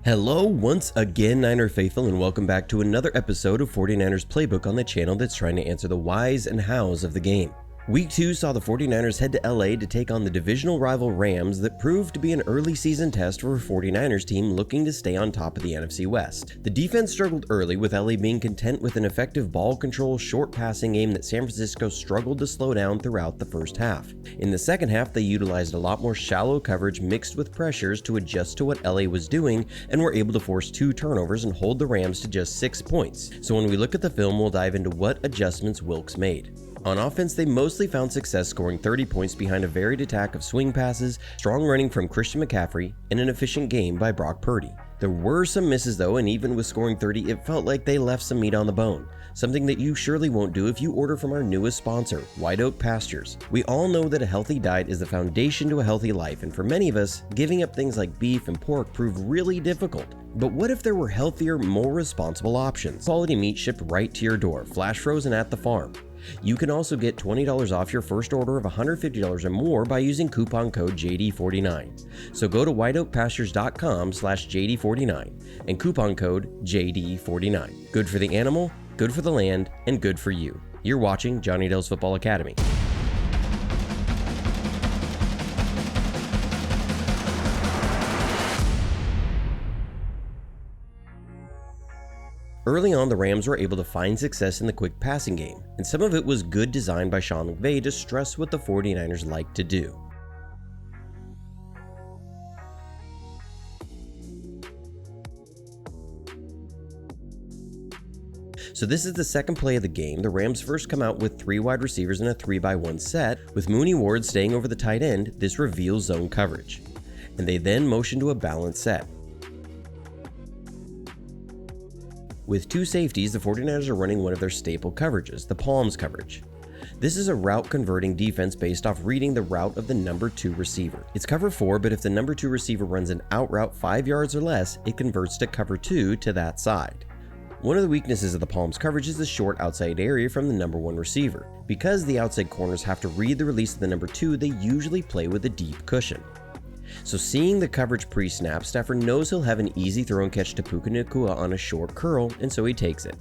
Hello once again, Niner Faithful, and welcome back to another episode of 49ers Playbook on the channel that's trying to answer the whys and hows of the game. Week 2 saw the 49ers head to LA to take on the divisional rival Rams that proved to be an early season test for a 49ers team looking to stay on top of the NFC West. The defense struggled early, with LA being content with an effective ball control, short passing game that San Francisco struggled to slow down throughout the first half. In the second half, they utilized a lot more shallow coverage mixed with pressures to adjust to what LA was doing and were able to force 2 turnovers and hold the Rams to just 6 points. So when we look at the film, we'll dive into what adjustments Wilks made. On offense, they mostly found success scoring 30 points behind a varied attack of swing passes, strong running from Christian McCaffrey, and an efficient game by Brock Purdy. There were some misses though, and even with scoring 30, it felt like they left some meat on the bone. Something that you surely won't do if you order from our newest sponsor, White Oak Pastures. We all know that a healthy diet is the foundation to a healthy life, and for many of us, giving up things like beef and pork proved really difficult. But what if there were healthier, more responsible options? Quality meat shipped right to your door, flash frozen at the farm. You can also get $20 off your first order of $150 or more by using coupon code JD49. So go to whiteoakpastures.com/JD49 and coupon code JD49. Good for the animal, good for the land, and good for you. You're watching Johnny Dell's Football Academy. Early on, the Rams were able to find success in the quick passing game, and some of it was good design by Sean McVay to stress what the 49ers like to do. So this is the second play of the game. The Rams first come out with 3 wide receivers in a 3-by-1 set, with Mooney Ward staying over the tight end. This reveals zone coverage, and they then motion to a balanced set. With 2 safeties, the 49ers are running one of their staple coverages, the Palms coverage. This is a route converting defense based off reading the route of the number 2 receiver. It's cover 4, but if the number 2 receiver runs an out route 5 yards or less, it converts to cover 2 to that side. One of the weaknesses of the Palms coverage is the short outside area from the number 1 receiver. Because the outside corners have to read the release of the number 2, they usually play with a deep cushion. So seeing the coverage pre-snap, Stafford knows he'll have an easy throw and catch to Puka Nacua on a short curl, and so he takes it.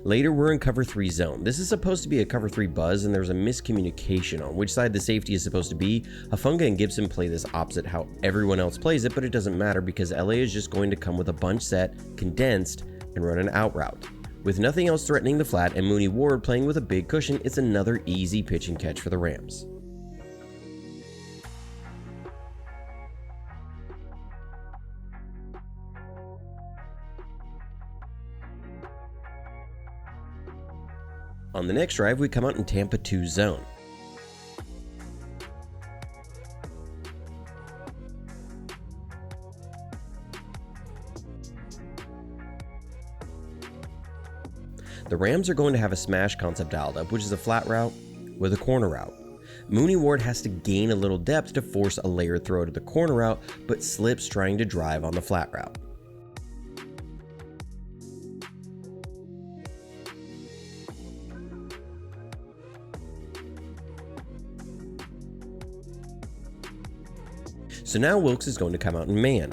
Later, we're in cover 3 zone. This is supposed to be a cover 3 buzz, and there's a miscommunication on which side the safety is supposed to be. Hufanga and Gibson play this opposite how everyone else plays it, but it doesn't matter because LA is just going to come with a bunch set, condensed, and run an out route. With nothing else threatening the flat and Mooney Ward playing with a big cushion, it's another easy pitch and catch for the Rams. On the next drive, we come out in Tampa 2 zone. The Rams are going to have a smash concept dialed up, which is a flat route with a corner route. Mooney Ward has to gain a little depth to force a layered throw to the corner route, but slips trying to drive on the flat route. So now Wilks is going to come out in man.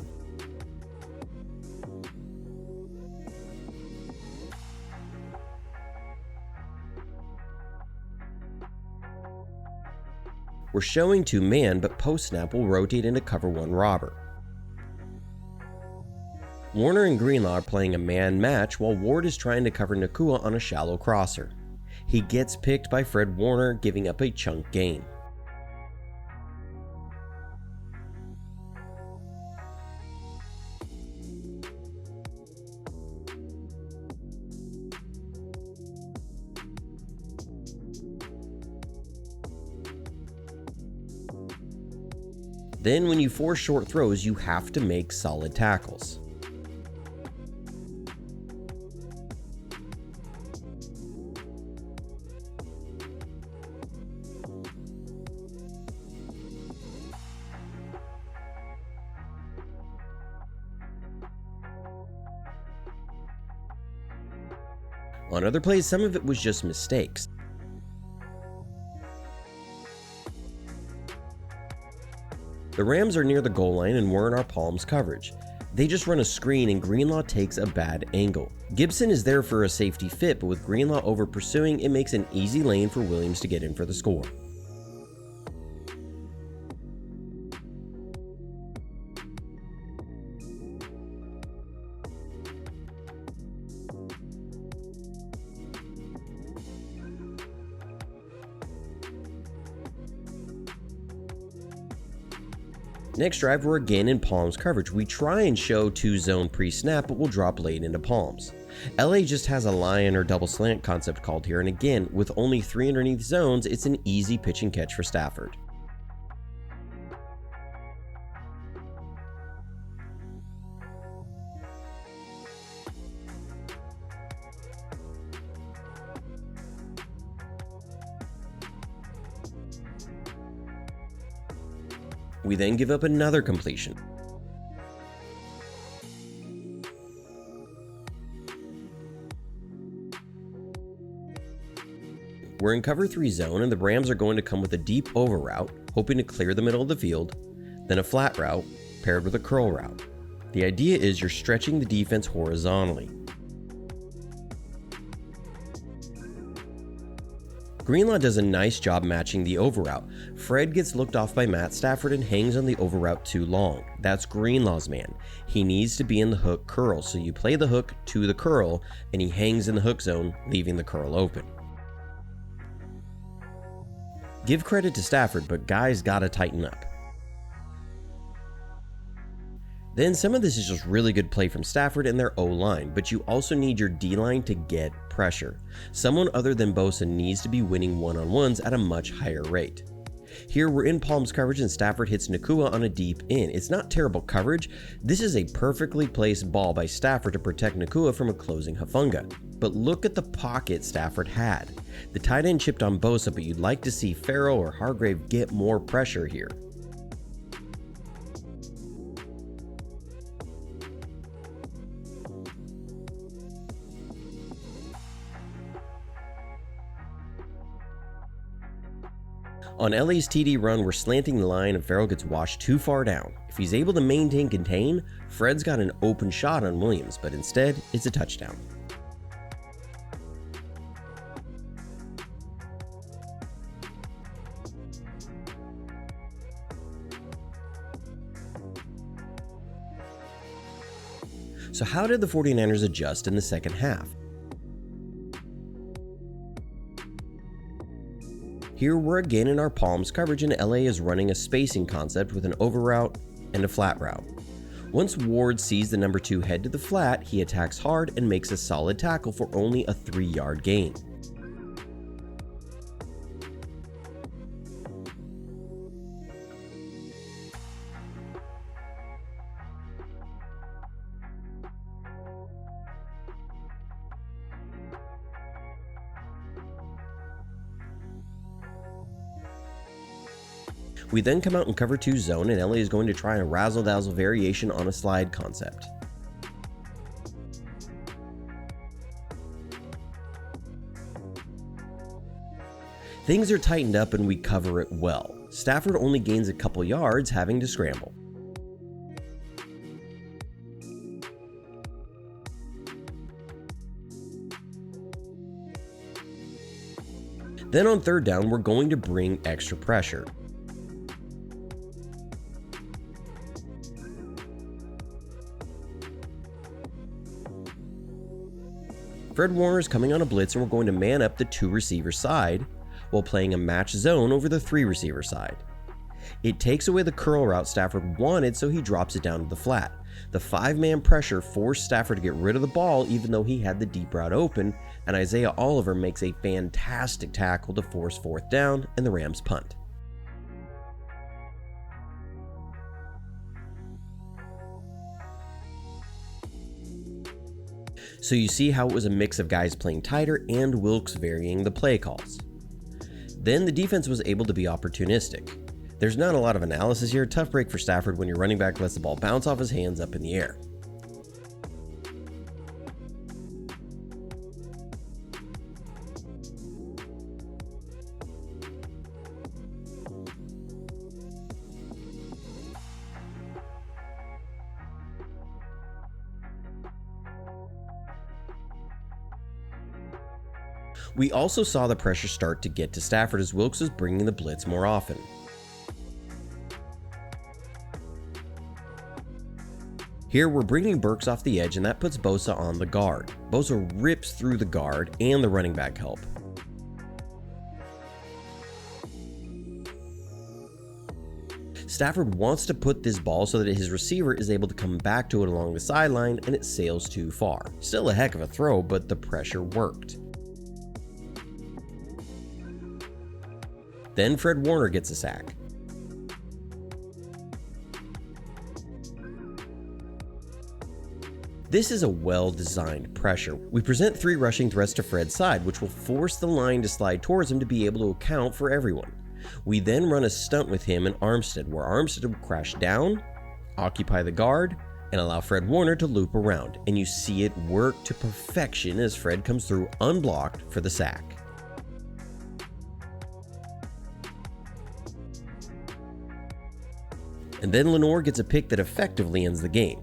We're showing 2 man, but post-snap will rotate into cover 1 robber. Warner and Greenlaw are playing a man match while Ward is trying to cover Nacua on a shallow crosser. He gets picked by Fred Warner, giving up a chunk gain. Then when you force short throws, you have to make solid tackles. On other plays, some of it was just mistakes. The Rams are near the goal line and we're in our palms coverage. They just run a screen and Greenlaw takes a bad angle. Gibson is there for a safety fit, but with Greenlaw over pursuing, it makes an easy lane for Williams to get in for the score. Next drive, we're again in palms coverage. We try and show 2-zone pre-snap, but we'll drop late into palms. LA just has a lion or double slant concept called here, and again, with only 3 underneath zones, it's an easy pitch and catch for Stafford. We then give up another completion. We're in cover 3 zone and the Rams are going to come with a deep over route, hoping to clear the middle of the field, then a flat route paired with a curl route. The idea is you're stretching the defense horizontally. Greenlaw does a nice job matching the over route. Fred gets looked off by Matt Stafford and hangs on the over route too long. That's Greenlaw's man. He needs to be in the hook curl, so you play the hook to the curl and he hangs in the hook zone, leaving the curl open. Give credit to Stafford, but guys gotta tighten up. Then some of this is just really good play from Stafford and their O-line, but you also need your D-line to get pressure. Someone other than Bosa needs to be winning one-on-ones at a much higher rate. Here we're in palms coverage and Stafford hits Nacua on a deep in. It's not terrible coverage. This is a perfectly placed ball by Stafford to protect Nacua from a closing Hufanga. But look at the pocket Stafford had. The tight end chipped on Bosa, but you'd like to see Farrell or Hargrave get more pressure here. On LA's TD run, we're slanting the line and Farrell gets washed too far down. If he's able to maintain contain, Fred's got an open shot on Williams, but instead, it's a touchdown. So how did the 49ers adjust in the second half? Here we're again in our palms coverage and LA is running a spacing concept with an over route and a flat route. Once Ward sees the number 2 head to the flat, he attacks hard and makes a solid tackle for only a 3-yard gain. We then come out in cover 2 zone and LA is going to try a razzle-dazzle variation on a slide concept. Things are tightened up and we cover it well. Stafford only gains a couple yards, having to scramble. Then on 3rd down, we're going to bring extra pressure. Fred Warner's coming on a blitz and we're going to man up the 2 receiver side while playing a match zone over the 3 receiver side. It takes away the curl route Stafford wanted, so he drops it down to the flat. The 5-man pressure forced Stafford to get rid of the ball even though he had the deep route open, and Isaiah Oliver makes a fantastic tackle to force 4th down and the Rams punt. So you see how it was a mix of guys playing tighter and Wilkes varying the play calls. Then the defense was able to be opportunistic. There's not a lot of analysis here. Tough break for Stafford when your running back lets the ball bounce off his hands up in the air. We also saw the pressure start to get to Stafford as Wilkes was bringing the blitz more often. Here we're bringing Burks off the edge and that puts Bosa on the guard. Bosa rips through the guard and the running back help. Stafford wants to put this ball so that his receiver is able to come back to it along the sideline and it sails too far. Still a heck of a throw, but the pressure worked. Then Fred Warner gets a sack. This is a well-designed pressure. We present 3 rushing threats to Fred's side, which will force the line to slide towards him to be able to account for everyone. We then run a stunt with him and Armstead, where Armstead will crash down, occupy the guard, and allow Fred Warner to loop around. And you see it work to perfection as Fred comes through unblocked for the sack. And then Lenore gets a pick that effectively ends the game.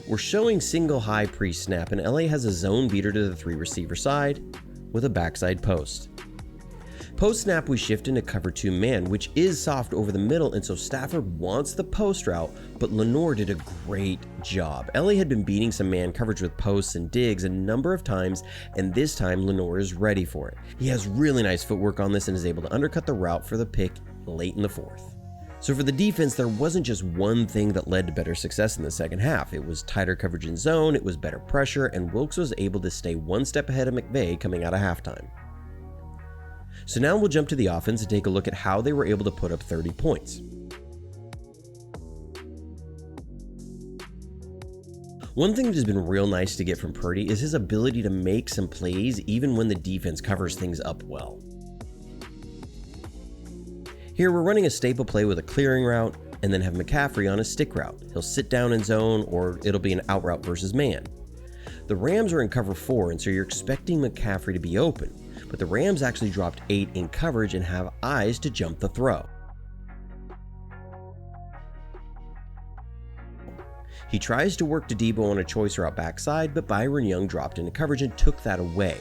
We're showing single high pre-snap and LA has a zone beater to the 3 receiver side with a backside post. Post-snap we shift into cover 2 man, which is soft over the middle, and so Stafford wants the post route, but Lenore did a great job. LA had been beating some man coverage with posts and digs a number of times, and this time Lenore is ready for it. He has really nice footwork on this and is able to undercut the route for the pick late in the 4th. So for the defense, there wasn't just one thing that led to better success in the second half. It was tighter coverage in zone, it was better pressure, and Wilkes was able to stay one step ahead of McVay coming out of halftime. So now we'll jump to the offense and take a look at how they were able to put up 30 points. One thing that has been real nice to get from Purdy is his ability to make some plays even when the defense covers things up well. Here we're running a staple play with a clearing route and then have McCaffrey on a stick route. He'll sit down in zone or it'll be an out route versus man. The Rams are in cover 4 and so you're expecting McCaffrey to be open, but the Rams actually dropped 8 in coverage and have eyes to jump the throw. He tries to work to Debo on a choice route backside, but Byron Young dropped into coverage and took that away.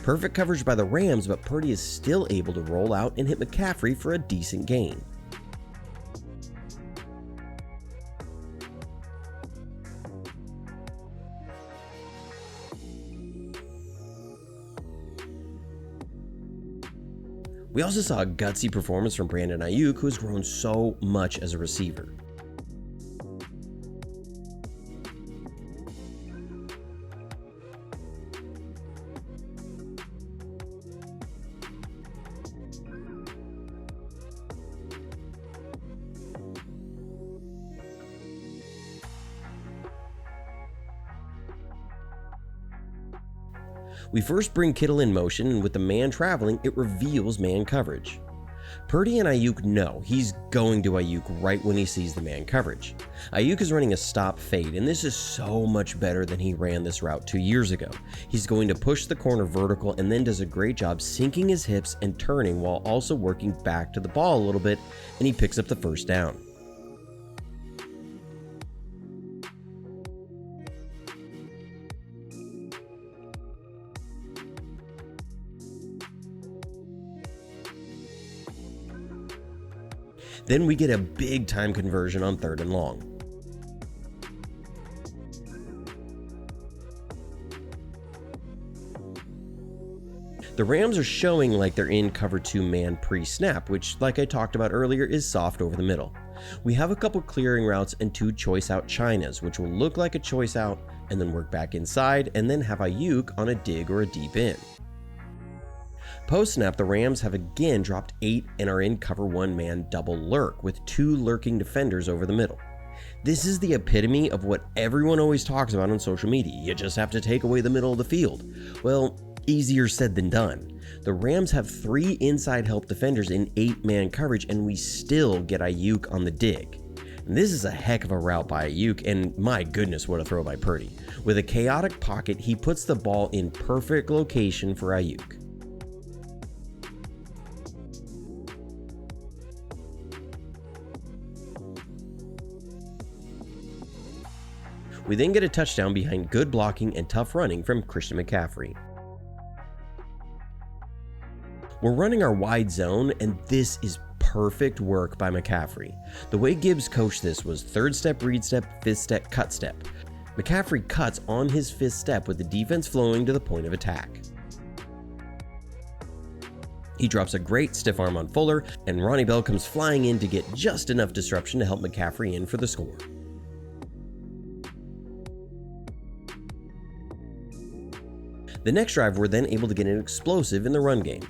Perfect coverage by the Rams, but Purdy is still able to roll out and hit McCaffrey for a decent gain. We also saw a gutsy performance from Brandon Ayuk, who has grown so much as a receiver. We first bring Kittle in motion, and with the man traveling, it reveals man coverage. Purdy and Ayuk know he's going to Ayuk right when he sees the man coverage. Ayuk is running a stop fade, and this is so much better than he ran this route 2 years ago. He's going to push the corner vertical and then does a great job sinking his hips and turning while also working back to the ball a little bit, and he picks up the first down. Then we get a big time conversion on 3rd and long. The Rams are showing like they're in cover 2 man pre-snap, which, like I talked about earlier, is soft over the middle. We have a couple clearing routes and 2 choice out Chinas, which will look like a choice out and then work back inside and then have Ayuk on a dig or a deep in. Post-snap, the Rams have again dropped 8 and are in cover 1 man double lurk with 2 lurking defenders over the middle. This is the epitome of what everyone always talks about on social media. You just have to take away the middle of the field. Well, easier said than done. The Rams have 3 inside help defenders in 8-man coverage and we still get Ayuk on the dig. And this is a heck of a route by Ayuk, and my goodness, what a throw by Purdy. With a chaotic pocket, he puts the ball in perfect location for Ayuk. We then get a touchdown behind good blocking and tough running from Christian McCaffrey. We're running our wide zone, and this is perfect work by McCaffrey. The way Gibbs coached this was third step, read step, fifth step, cut step. McCaffrey cuts on his fifth step with the defense flowing to the point of attack. He drops a great stiff arm on Fuller, and Ronnie Bell comes flying in to get just enough disruption to help McCaffrey in for the score. The next drive, we're then able to get an explosive in the run game.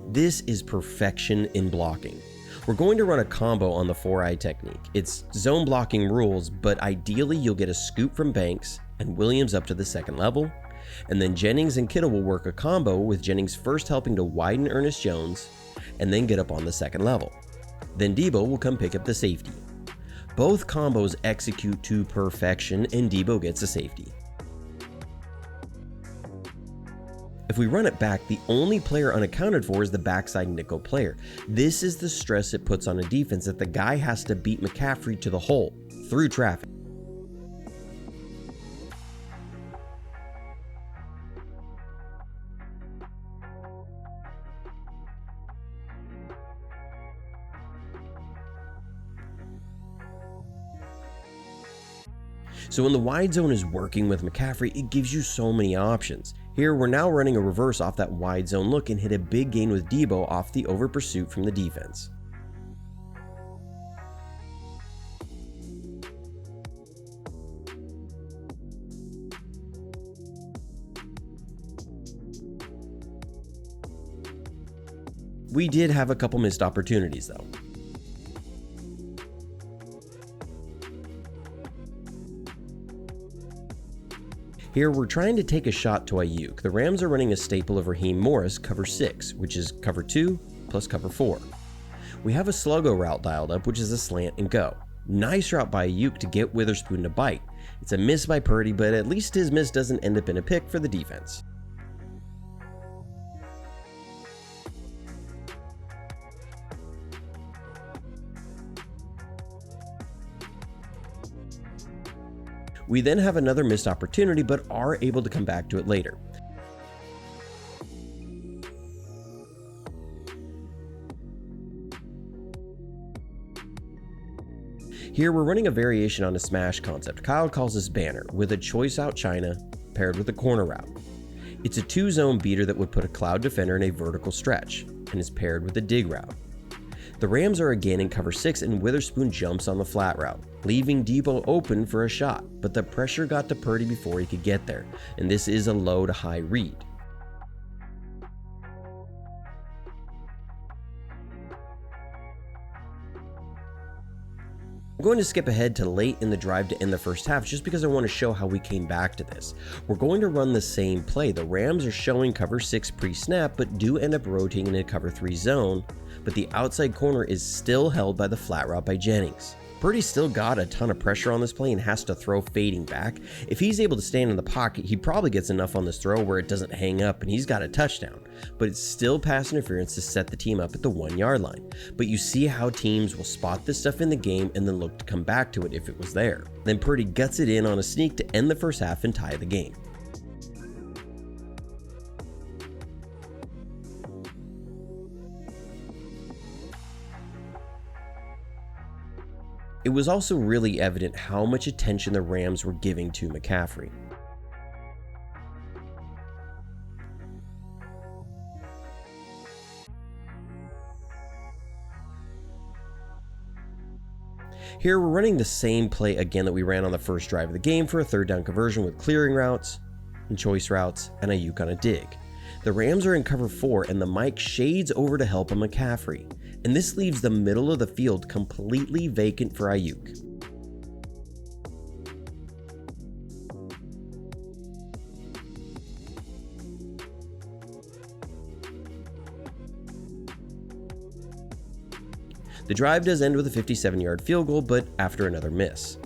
This is perfection in blocking. We're going to run a combo on the 4-eye technique. It's zone blocking rules, but ideally you'll get a scoop from Banks and Williams up to the second level, and then Jennings and Kittle will work a combo with Jennings first helping to widen Ernest Jones and then get up on the second level. Then Debo will come pick up the safety. Both combos execute to perfection and Debo gets a safety. If we run it back, the only player unaccounted for is the backside nickel player. This is the stress it puts on a defense that the guy has to beat McCaffrey to the hole through traffic. So when the wide zone is working with McCaffrey, it gives you so many options. Here, we're now running a reverse off that wide zone look and hit a big gain with Debo off the over pursuit from the defense. We did have a couple missed opportunities though. Here, we're trying to take a shot to Ayuk. The Rams are running a staple of Raheem Morris, cover 6, which is cover 2 plus cover 4. We have a sluggo route dialed up, which is a slant and go. Nice route by Ayuk to get Witherspoon to bite. It's a miss by Purdy, but at least his miss doesn't end up in a pick for the defense. We then have another missed opportunity, but are able to come back to it later. Here we're running a variation on a smash concept. Kyle calls this banner, with a choice out China paired with a corner route. It's a 2-zone beater that would put a cloud defender in a vertical stretch, and is paired with a dig route. The Rams are again in cover 6 and Witherspoon jumps on the flat route, leaving Debo open for a shot, but the pressure got to Purdy before he could get there, and this is a low to high read. I'm going to skip ahead to late in the drive to end the first half just because I want to show how we came back to this. We're going to run the same play. The Rams are showing cover 6 pre-snap, but do end up rotating in a cover 3 zone, but the outside corner is still held by the flat route by Jennings. Purdy still got a ton of pressure on this play and has to throw fading back. If he's able to stand in the pocket, he probably gets enough on this throw where it doesn't hang up and he's got a touchdown. But it's still pass interference to set the team up at the 1-yard line. But you see how teams will spot this stuff in the game and then look to come back to it if it was there. Then Purdy guts it in on a sneak to end the first half and tie the game. It was also really evident how much attention the Rams were giving to McCaffrey. Here we're running the same play again that we ran on the first drive of the game for a 3rd down conversion with clearing routes and choice routes and Ayuk on a dig. The Rams are in cover 4 and the mic shades over to help on McCaffrey, and this leaves the middle of the field completely vacant for Ayuk. The drive does end with a 57-yard field goal, but after another miss.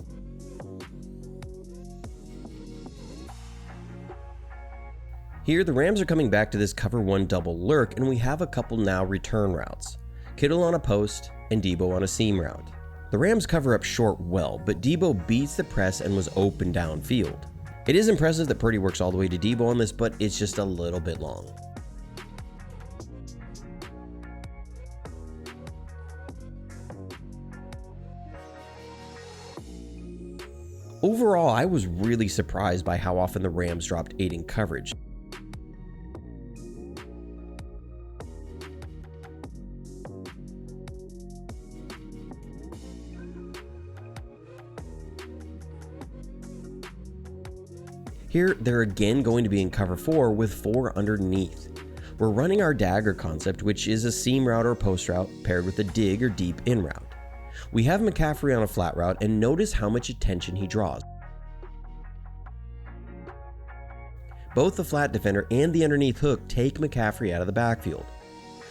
Here, the Rams are coming back to this cover one double lurk, and we have a couple now return routes. Kittle on a post and Debo on a seam route. The Rams cover up short well, but Debo beats the press and was open downfield. It is impressive that Purdy works all the way to Debo on this, but it's just a little bit long. Overall, I was really surprised by how often the Rams dropped 8 in coverage. Here, they're again going to be in cover 4 with 4 underneath. We're running our dagger concept, which is a seam route or post route paired with a dig or deep in route. We have McCaffrey on a flat route, and notice how much attention he draws. Both the flat defender and the underneath hook take McCaffrey out of the backfield.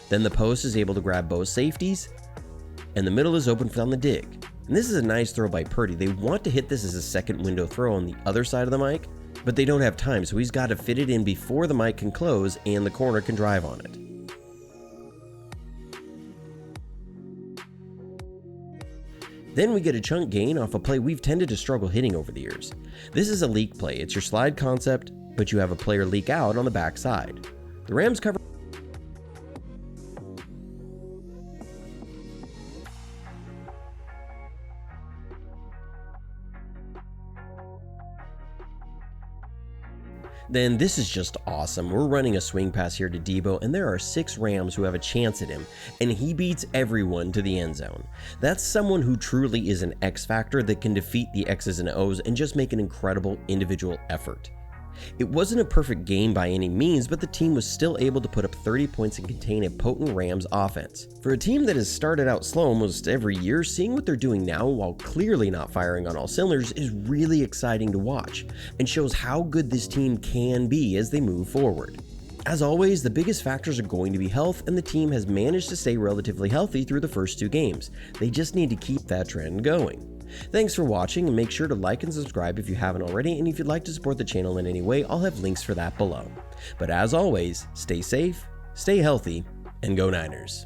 Then the post is able to grab both safeties, and the middle is open on the dig. And this is a nice throw by Purdy. They want to hit this as a second window throw on the other side of the mic, but they don't have time, so he's got to fit it in before the mic can close and the corner can drive on it. Then we get a chunk gain off a play we've tended to struggle hitting over the years. This is a leak play. It's your slide concept, but you have a player leak out on the backside. The Rams cover. Then this is just awesome. We're running a swing pass here to Debo, and there are 6 Rams who have a chance at him, and he beats everyone to the end zone. That's someone who truly is an X factor that can defeat the X's and O's and just make an incredible individual effort. It wasn't a perfect game by any means, but the team was still able to put up 30 points and contain a potent Rams offense. For a team that has started out slow almost every year, seeing what they're doing now while clearly not firing on all cylinders is really exciting to watch, and shows how good this team can be as they move forward. As always, the biggest factors are going to be health, and the team has managed to stay relatively healthy through the first 2 games. They just need to keep that trend going. Thanks for watching, and make sure to like and subscribe if you haven't already, and if you'd like to support the channel in any way, I'll have links for that below. But as always, stay safe, stay healthy, and go Niners.